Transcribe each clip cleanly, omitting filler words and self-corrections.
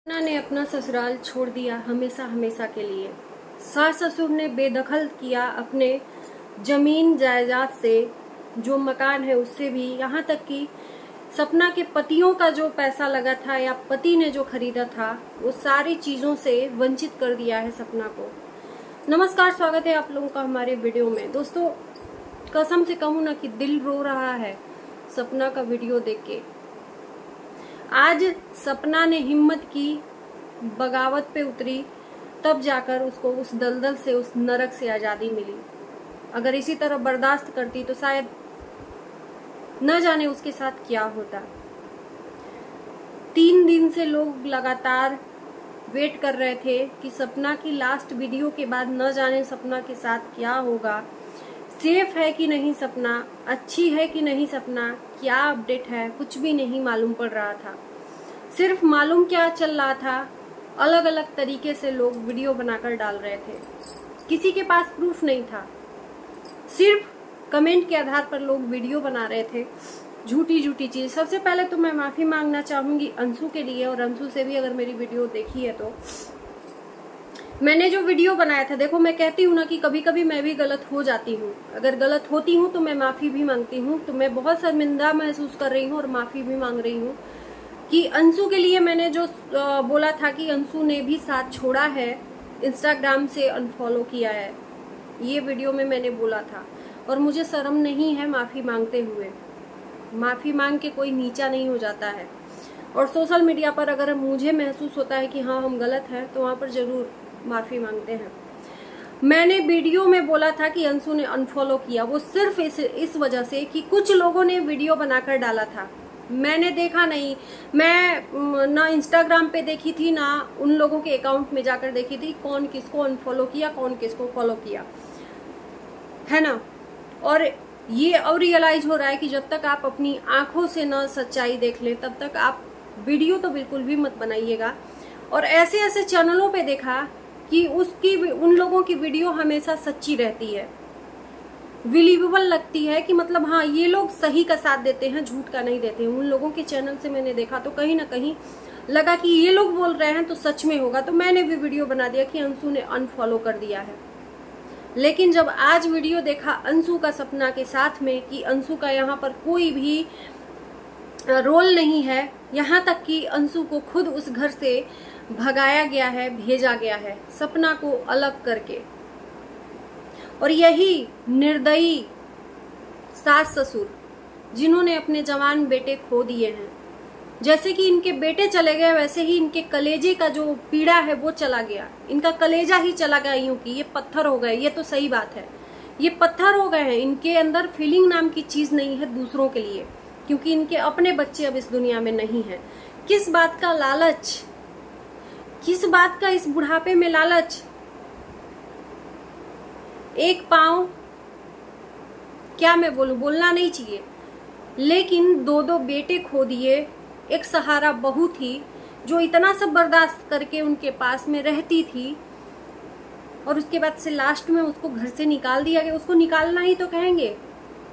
सपना ने अपना ससुराल छोड़ दिया हमेशा हमेशा के लिए। सास ससुर ने बेदखल किया अपने जमीन जायदाद से, जो मकान है उससे भी, यहाँ तक कि सपना के पतियों का जो पैसा लगा था या पति ने जो खरीदा था वो सारी चीजों से वंचित कर दिया है सपना को। नमस्कार, स्वागत है आप लोगों का हमारे वीडियो में। दोस्तों, कसम से कहूँ ना कि दिल रो रहा है सपना का वीडियो देख के। आज सपना ने हिम्मत की, बगावत पे उतरी, तब जाकर उसको उस दलदल से, उस नरक से आजादी मिली। अगर इसी तरह बर्दाश्त करती तो शायद न जाने उसके साथ क्या होता। 3 दिन से लोग लगातार वेट कर रहे थे कि सपना की लास्ट वीडियो के बाद न जाने सपना के साथ क्या होगा, सेफ है कि नहीं सपना, अच्छी है कि नहीं सपना, क्या अपडेट है, कुछ भी नहीं मालूम पड़ रहा था। सिर्फ मालूम क्या चल रहा था, अलग अलग तरीके से लोग वीडियो बनाकर डाल रहे थे। किसी के पास प्रूफ नहीं था, सिर्फ कमेंट के आधार पर लोग वीडियो बना रहे थे, झूठी झूठी चीज। सबसे पहले तो मैं माफी मांगना चाहूंगी अंशु के लिए, और अंशु से भी अगर मेरी वीडियो देखी है तो। मैंने जो वीडियो बनाया था, देखो मैं कहती हूँ ना कि कभी कभी मैं भी गलत हो जाती हूँ। अगर गलत होती हूँ तो मैं माफी भी मांगती हूँ। तो मैं बहुत शर्मिंदा महसूस कर रही हूँ और माफी भी मांग रही हूँ कि अंशु के लिए मैंने जो बोला था कि अंशु ने भी साथ छोड़ा है, इंस्टाग्राम से अनफॉलो किया है, ये वीडियो में मैंने बोला था। और मुझे शर्म नहीं है माफी मांगते हुए। माफी मांग के कोई नीचा नहीं हो जाता है। और सोशल मीडिया पर अगर मुझे महसूस होता है कि हाँ हम गलत हैं तो वहां पर जरूर माफी मांगते हैं। मैंने वीडियो में बोला था कि अंशु ने अनफॉलो किया, वो सिर्फ इस वजह से कि कुछ लोगों ने वीडियो बनाकर डाला था। मैंने देखा नहीं, मैं ना इंस्टाग्राम पे देखी थी ना उन लोगों के अकाउंट में जाकर देखी थी कौन किसको अनफॉलो किया, कौन किसको फॉलो किया, है ना। और ये अब रियलाइज हो रहा है कि जब तक आप अपनी आंखों से न सच्चाई देख ले तब तक आप वीडियो तो बिल्कुल भी मत बनाइएगा। और ऐसे ऐसे चैनलों पे देखा कि उन लोगों की वीडियो हमेशा सच्ची रहती है, बिलीवेबल लगती है कि मतलब हाँ ये लोग सही का साथ देते हैं, झूठ का नहीं देते हैं। उन लोगों के चैनल से मैंने देखा तो कहीं ना कहीं लगा कि ये लोग बोल रहे हैं तो सच में होगा। तो मैंने भी वीडियो बना दिया कि अंशु ने अनफॉलो कर दिया है। लेकिन जब आज वीडियो देखा अंशु का सपना के साथ में कि अंशु का यहाँ पर कोई भी रोल नहीं है, यहाँ तक कि अंशु को खुद उस घर से भगाया गया है, भेजा गया है सपना को अलग करके। और यही निर्दयी सास ससुर जिन्होंने अपने जवान बेटे खो दिए हैं, जैसे कि इनके बेटे चले गए वैसे ही इनके कलेजे का जो पीड़ा है वो चला गया। इनका कलेजा ही चला गया, यूं कि ये पत्थर हो गए। ये तो सही बात है, ये पत्थर हो गए हैं। इनके अंदर फीलिंग नाम की चीज नहीं है दूसरों के लिए, क्योंकि इनके अपने बच्चे अब इस दुनिया में नहीं है। किस बात का लालच, किस बात का इस बुढ़ापे में लालच। एक पांव, क्या मैं बोलूं, बोलना नहीं चाहिए, लेकिन 2 बेटे खो दिए। एक सहारा बहू थी जो इतना सब बर्दाश्त करके उनके पास में रहती थी, और उसके बाद से लास्ट में उसको घर से निकाल दिया गया। उसको निकालना ही तो कहेंगे,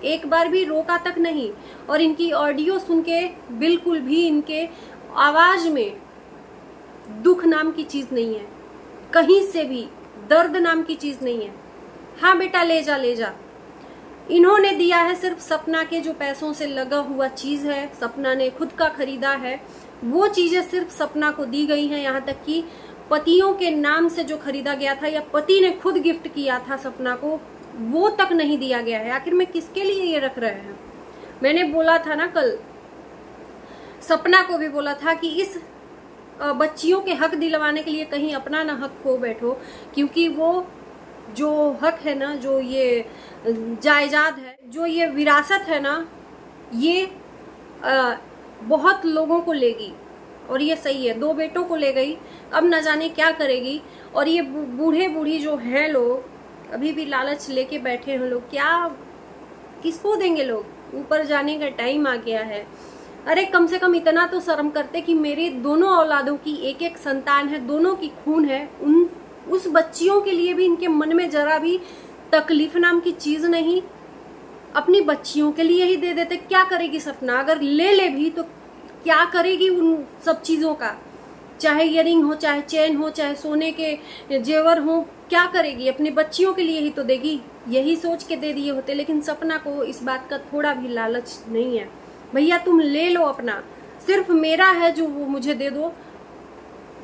एक बार भी रोका तक नहीं। और इनकी ऑडियो सुन के बिल्कुल भी इनके आवाज में दुख नाम की चीज नहीं है, कहीं से भी दर्द नाम की चीज नहीं है। हाँ बेटा ले जा ले जा। इन्होंने दिया है सिर्फ सपना के जो पैसों से लगा हुआ चीज है, सपना ने खुद का खरीदा है, वो चीजें सिर्फ सपना को दी गई हैं। यहाँ तक कि पतियों के नाम से जो खरीदा गया था या पति ने खुद गिफ्ट किया था सपना को, वो तक नहीं दिया गया है। आखिर में किसके लिए ये रख रहे हैं। मैंने बोला था ना कल, सपना को भी बोला था कि इस बच्चियों के हक दिलवाने के लिए कहीं अपना ना हक खो बैठो, क्योंकि वो जो हक है ना, जो ये जायदाद है, जो ये विरासत है ना, ये बहुत लोगों को लेगी। और ये सही है, 2 बेटों को ले गई, अब न जाने क्या करेगी। और ये बूढ़े बूढ़ी जो हैं लोग, अभी भी लालच लेके बैठे हैं लोग, क्या किसको देंगे लोग। ऊपर जाने का टाइम आ गया है। अरे कम से कम इतना तो शर्म करते कि मेरे दोनों औलादों की एक एक संतान है, दोनों की खून है। उस बच्चियों के लिए भी इनके मन में जरा भी तकलीफ नाम की चीज नहीं, अपनी बच्चियों के लिए ही दे देते। क्या करेगी सपना, अगर ले भी तो क्या करेगी उन सब चीजों का। चाहे इयरिंग हो, चाहे चेन हो, चाहे सोने के जेवर हो, क्या करेगी? अपनी बच्चियों के लिए ही तो देगी। यही सोच के दे दिए होते, लेकिन सपना को इस बात का थोड़ा भी लालच नहीं है। भैया तुम ले लो अपना, सिर्फ मेरा है जो वो मुझे दे दो,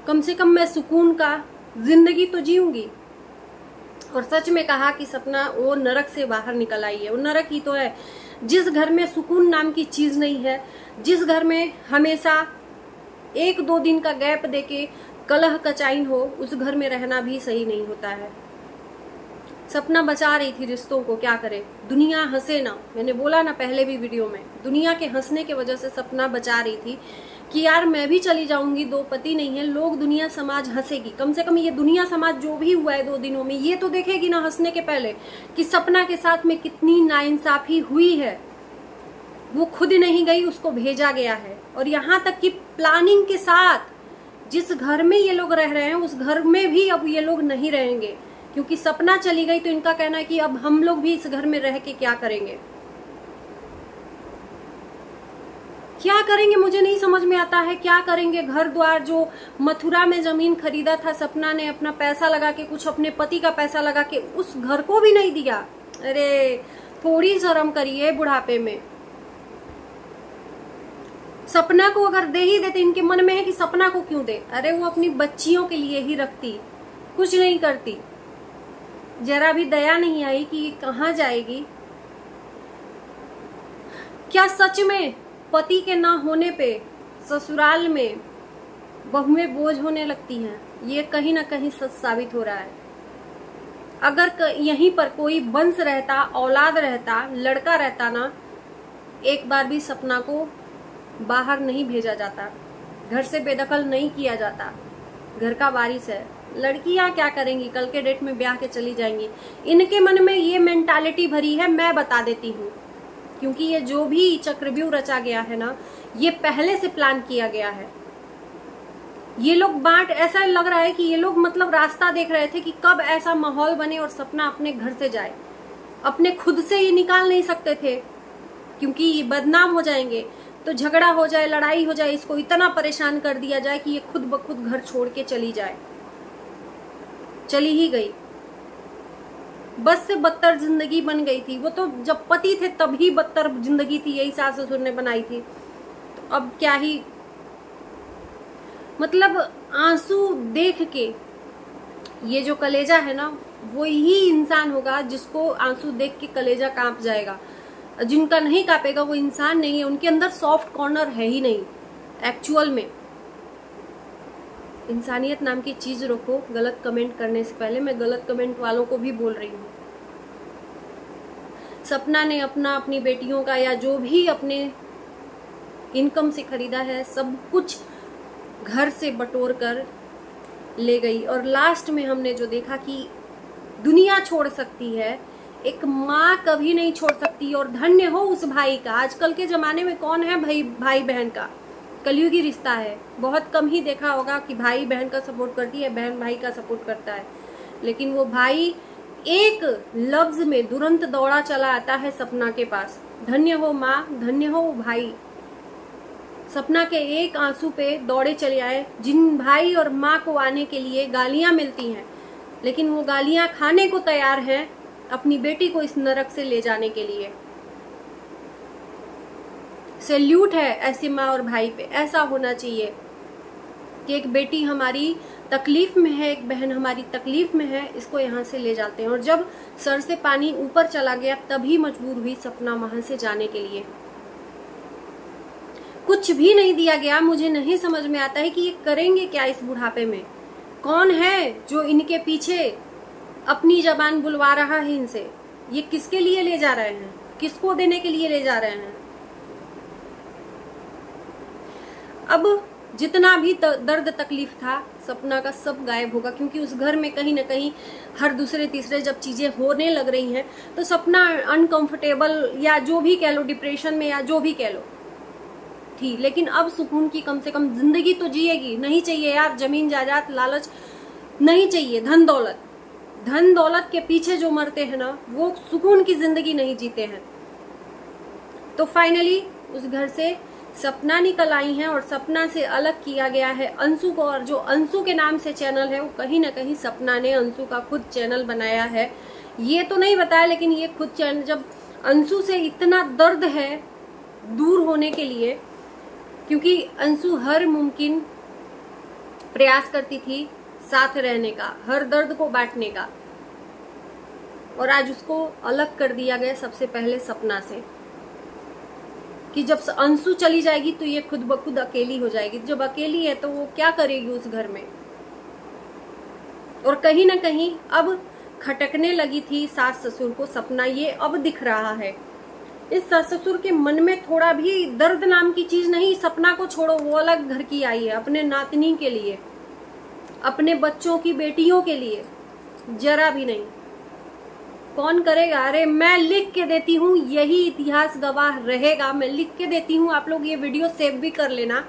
कम से कम मैं सुकून का जिंदगी तो जीऊंगी। और सच में कहा कि सपना वो नरक से बाहर निकल आई है। वो नरक ही तो है। जिस घर में सुकून नाम की चीज नहीं है, जिस घर में हमेशा 1-2 दिन का गैप देके कलह कचाइन हो, उस घर में रहना भी सही नहीं होता है। सपना बचा रही थी रिश्तों को, क्या करे? दुनिया हंसे ना, मैंने बोला ना पहले भी वीडियो में, दुनिया के हंसने की वजह से सपना बचा रही थी कि यार मैं भी चली जाऊंगी, 2 पति नहीं है, लोग दुनिया समाज हंसेगी। कम से कम ये दुनिया समाज जो भी हुआ है 2 दिनों में, ये तो देखेगी ना हंसने के पहले कि सपना के साथ में कितनी नाइंसाफी हुई है। वो खुद नहीं गई, उसको भेजा गया है। और यहाँ तक कि प्लानिंग के साथ जिस घर में ये लोग रह रहे हैं, उस घर में भी अब ये लोग नहीं रहेंगे, क्योंकि सपना चली गई। तो इनका कहना है कि अब हम लोग भी इस घर में रह के क्या करेंगे, क्या करेंगे, मुझे नहीं समझ में आता है। क्या करेंगे? घर द्वार, जो मथुरा में जमीन खरीदा था सपना ने अपना पैसा लगा के, कुछ अपने पति का पैसा लगा के, उस घर को भी नहीं दिया। अरे थोड़ी शर्म करिए बुढ़ापे में। सपना को अगर दे ही देते, इनके मन में है कि सपना को क्यों दे? अरे वो अपनी बच्चियों के लिए ही रखती, कुछ नहीं करती। जरा भी दया नहीं आई कि ये कहाँ जाएगी। क्या सच में पति के ना होने पे ससुराल में बहुएं बोझ होने लगती हैं? ये कहीं ना कहीं सच साबित हो रहा है। अगर यहीं पर कोई वंश रहता, औलाद रहता, लड़का रहता ना, एक बार भी सपना को बाहर नहीं भेजा जाता, घर से बेदखल नहीं किया जाता। घर का वारिस है। लड़कियां क्या करेंगी? कल के डेट में ब्याह के चली जाएंगी। इनके मन में ये मेंटालिटी भरी है, मैं बता देती हूँ, क्योंकि ये जो भी चक्रव्यूह रचा गया है ना, ये पहले से प्लान किया गया है। ये लोग बांट, ऐसा लग रहा है कि ये लोग मतलब रास्ता देख रहे थे कि कब ऐसा माहौल बने और सपना अपने घर से जाए। अपने खुद से ये निकाल नहीं सकते थे, क्योंकि ये बदनाम हो जाएंगे, तो झगड़ा हो जाए, लड़ाई हो जाए, इसको इतना परेशान कर दिया जाए कि ये खुद ब खुद घर छोड़ के चली जाए। चली ही गई। बस से बदतर जिंदगी बन गई थी। वो तो जब पति थे तब ही बदतर जिंदगी थी, यही सास ससुर ने बनाई थी। तो अब क्या ही, मतलब आंसू देख के ये जो कलेजा है ना, वो ही इंसान होगा जिसको आंसू देख के कलेजा कांप जाएगा। जिनका नहीं कांपेगा वो इंसान नहीं है, उनके अंदर सॉफ्ट कॉर्नर है ही नहीं। एक्चुअल में इंसानियत नाम की चीज रखो। गलत कमेंट करने से पहले मैं गलत कमेंट वालों को भी बोल रही हूँ। सपना ने अपनी बेटियों का या जो भी अपने इनकम से खरीदा है, सब कुछ घर से बटोर कर ले गई। और लास्ट में हमने जो देखा कि दुनिया छोड़ सकती है, एक माँ कभी नहीं छोड़ सकती। और धन्य हो उस भाई का। आजकल के जमाने में कौन है भाई बहन का? कलयुगी रिश्ता है। बहुत कम ही देखा होगा कि भाई बहन का सपोर्ट करती है, बहन भाई का सपोर्ट करता है। लेकिन वो भाई एक लफ्ज में तुरंत दौड़ा चला आता है सपना के पास। धन्य हो माँ, धन्य हो भाई। सपना के एक आंसू पे दौड़े चले आए। जिन भाई और माँ को आने के लिए गालियां मिलती हैं, लेकिन वो गालियां खाने को तैयार हैं अपनी बेटी को इस नरक से ले जाने के लिए। सैल्यूट है ऐसे माँ और भाई पे। ऐसा होना चाहिए कि एक बेटी हमारी तकलीफ में है, एक बहन हमारी तकलीफ में है, इसको यहाँ से ले जाते हैं। और जब सर से पानी ऊपर चला गया, तभी मजबूर हुई सपना वहां से जाने के लिए। कुछ भी नहीं दिया गया। मुझे नहीं समझ में आता है कि ये करेंगे क्या इस बुढ़ापे में। कौन है जो इनके पीछे अपनी जबान बुलवा रहा है इनसे? ये किसके लिए ले जा रहे हैं? किसको देने के लिए ले जा रहे हैं? अब जितना भी दर्द तकलीफ था सपना का, सब गायब होगा, क्योंकि उस घर में कहीं ना कहीं हर दूसरे तीसरे जब चीजें होने लग रही हैं, तो सपना अनकंफर्टेबल या जो भी कह लो, डिप्रेशन में या जो भी कह लो थी। लेकिन अब सुकून की कम से कम जिंदगी तो जिएगी। नहीं चाहिए यार जमीन जायदाद लालच, नहीं चाहिए धन दौलत। धन दौलत के पीछे जो मरते हैं ना, वो सुकून की जिंदगी नहीं जीते हैं। तो फाइनली उस घर से सपना निकल आई हैं और सपना से अलग किया गया है अंशु को। और जो अंशु के नाम से चैनल है वो कहीं ना कहीं सपना ने अंशु का खुद चैनल बनाया है, ये तो नहीं बताया, लेकिन ये खुद चैनल। जब अंशु से इतना दर्द है दूर होने के लिए, क्योंकि अंशु हर मुमकिन प्रयास करती थी साथ रहने का, हर दर्द को बांटने का, और आज उसको अलग कर दिया गया सबसे पहले सपना से, कि जब अंशु चली जाएगी तो ये खुद ब खुद अकेली हो जाएगी। जब अकेली है तो वो क्या करेगी उस घर में। और कहीं ना कहीं अब खटकने लगी थी सास ससुर को सपना, ये अब दिख रहा है। इस सास ससुर के मन में थोड़ा भी दर्द नाम की चीज नहीं। सपना को छोड़ो, वो अलग घर की आई है अपने नातनी के लिए, अपने बच्चों की बेटियों के लिए, जरा भी नहीं। कौन करेगा? अरे मैं लिख के देती हूँ, यही इतिहास गवाह रहेगा। मैं लिख के देती हूँ, आप लोग ये वीडियो सेव भी कर लेना।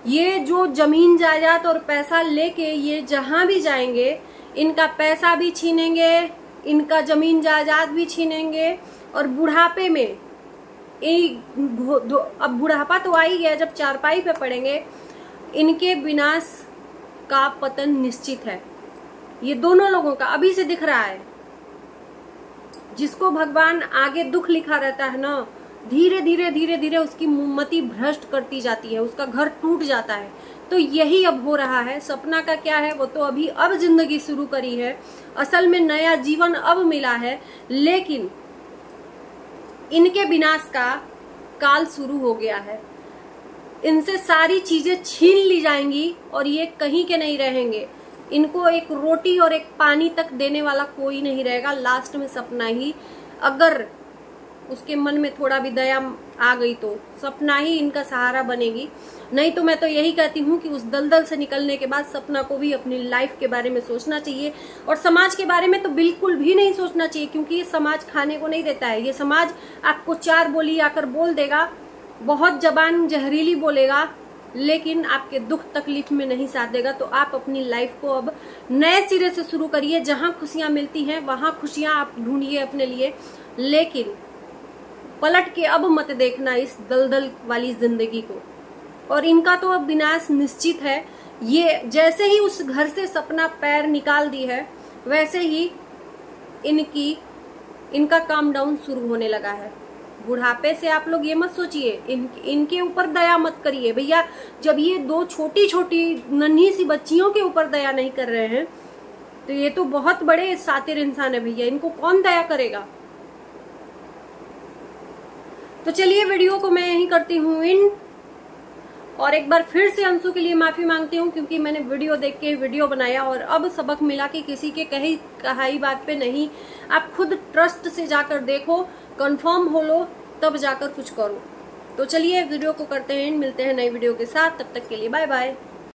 ये जो जमीन जायदाद और पैसा लेके ये जहां भी जाएंगे, इनका पैसा भी छीनेंगे, इनका जमीन जायदाद भी छीनेंगे, और बुढ़ापे में अब बुढ़ापा तो आ ही गया, जब चारपाई पे पड़ेंगे इनके विनाश का पतन निश्चित है। ये दोनों लोगों का अभी से दिख रहा है। जिसको भगवान आगे दुख लिखा रहता है ना, धीरे धीरे धीरे धीरे उसकी मति भ्रष्ट करती जाती है, उसका घर टूट जाता है। तो यही अब हो रहा है। सपना का क्या है, वो तो अभी अब जिंदगी शुरू करी है, असल में नया जीवन अब मिला है, लेकिन इनके विनाश का काल शुरू हो गया है। इनसे सारी चीजें छीन ली जाएंगी और ये कहीं के नहीं रहेंगे। इनको एक रोटी और एक पानी तक देने वाला कोई नहीं रहेगा। लास्ट में सपना ही, अगर उसके मन में थोड़ा भी दया आ गई तो सपना ही इनका सहारा बनेगी। नहीं तो मैं तो यही कहती हूँ कि उस दलदल से निकलने के बाद सपना को भी अपनी लाइफ के बारे में सोचना चाहिए, और समाज के बारे में तो बिल्कुल भी नहीं सोचना चाहिए, क्योंकि ये समाज खाने को नहीं देता है। ये समाज आपको चार बोली आकर बोल देगा, बहुत जबान जहरीली बोलेगा, लेकिन आपके दुख तकलीफ में नहीं साथ देगा। तो आप अपनी लाइफ को अब नए सिरे से शुरू करिए। जहां खुशियां मिलती हैं वहां खुशियां आप ढूंढिए अपने लिए, लेकिन पलट के अब मत देखना इस दलदल वाली जिंदगी को। और इनका तो अब विनाश निश्चित है। ये जैसे ही उस घर से सपना पैर निकाल दी है, वैसे ही इनका काम डाउन शुरू होने लगा है। बुढ़ापे से आप लोग ये मत सोचिए, इनके ऊपर दया मत करिए भैया। जब ये दो छोटी छोटी नन्ही सी बच्चियों के ऊपर दया नहीं कर रहे हैं, तो ये तो बहुत बड़े सातिर इंसान है भैया, इनको कौन दया करेगा। तो चलिए वीडियो को मैं यहीं करती हूँ इन, और एक बार फिर से अंशु के लिए माफी मांगती हूँ, क्योंकि मैंने वीडियो देख के वीडियो बनाया और अब सबक मिला कि किसी के कहाई बात पे नहीं, आप खुद ट्रस्ट से जाकर देखो, कंफर्म हो लो, तब जाकर कुछ करो। तो चलिए वीडियो को करते हैं, मिलते हैं नई वीडियो के साथ। तब तक के लिए बाय बाय।